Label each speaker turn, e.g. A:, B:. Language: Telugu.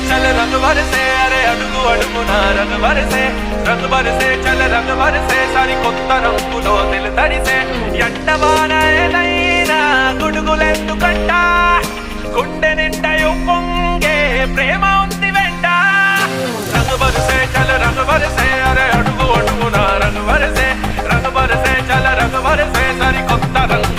A: चल रंग बरसे अरे अडुगु अडुगुना रंग बरसे चल रंग बरसे सारी కొత్త రంగులో తెలు తడిసే ఎండవాన ఏదైనా గుడుగులెందుకంట గుండె నిండా పొంగే ప్రేమ ఉంది వెంట రంగు బరసే చల రంగు బరసే అరే అడుగు అడుగునా రంగు బరసే చల రంగు బరసే సారి కొత్త రంగు